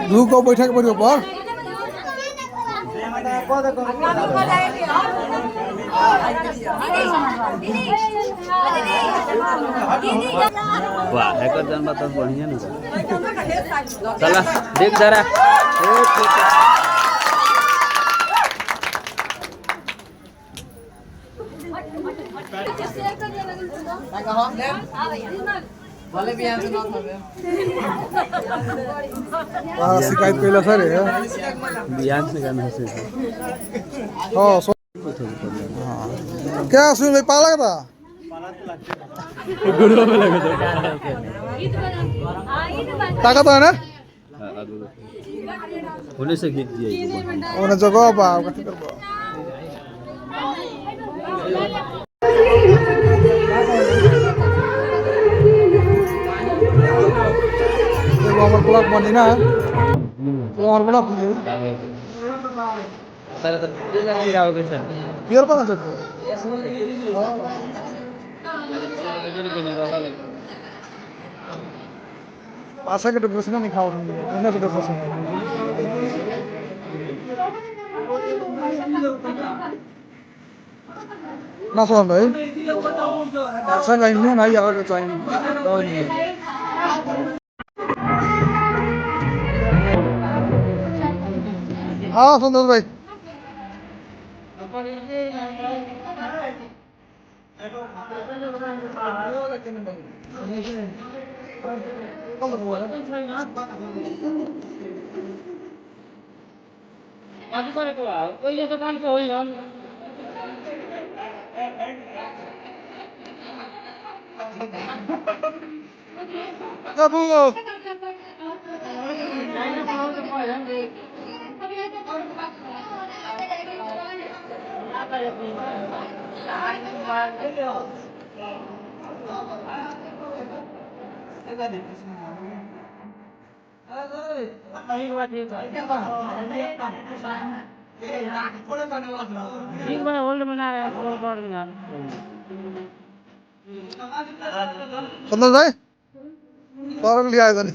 ढुको बैठक पर्यो पर वाह हैकर जन्म तो बढ़िया ना चला देख जरा शिकायत कैला सर बिहान से गाना से हाँ क्या सुन भाई पाला था गुरुओं में लगे ताकत है ना होने से गीत दिया उन्हें जगह बाप कथी करबो ये वो ब्लॉक बनी ना और ब्लॉक सर तो नहीं आओगे सर बियर पाना सकते पासा के डब्बे से ना खाओ उन्हें के डब्बे से ना सुन भाई ऐसा लाइन में ना यार चाहिए हाँ सुंदर भाई सुंदर भाई फॉर्म लिया है नहीं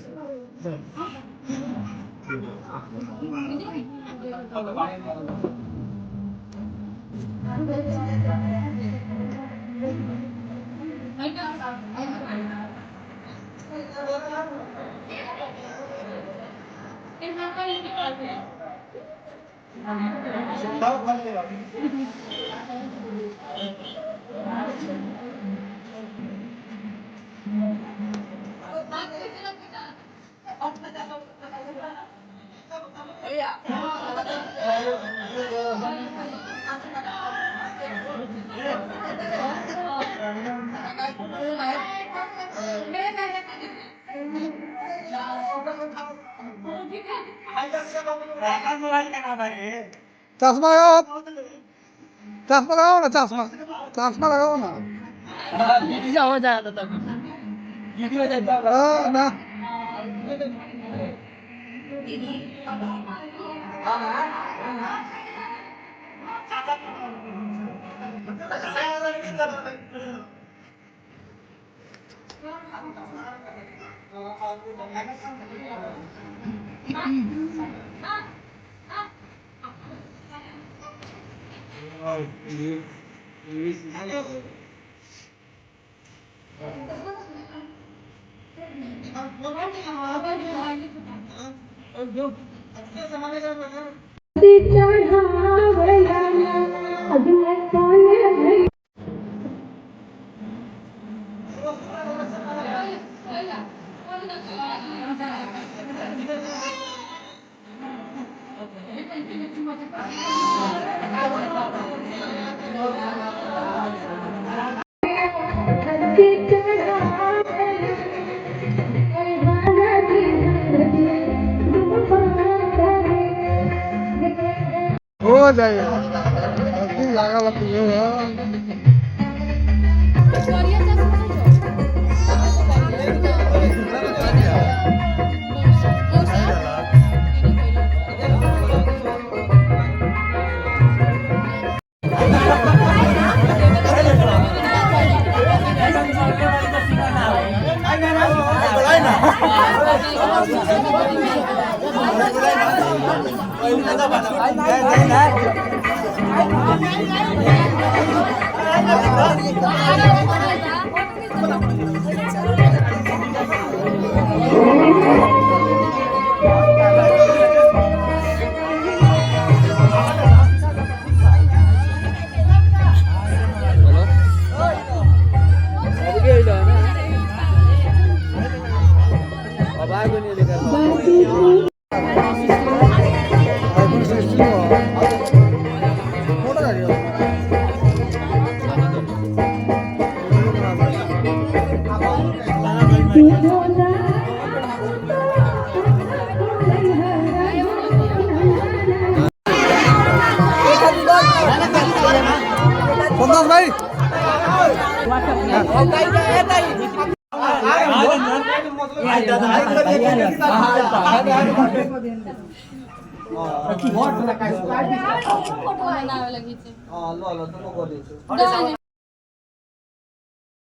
चश्मा लगाओ चश्मा लगाओ ना चश्मा चश्मा लगाओ ना हो जाता तब ना हो जाएगा लगा संतोष भाई फोटो बनावे लगी छे हां लो लो तुम को दे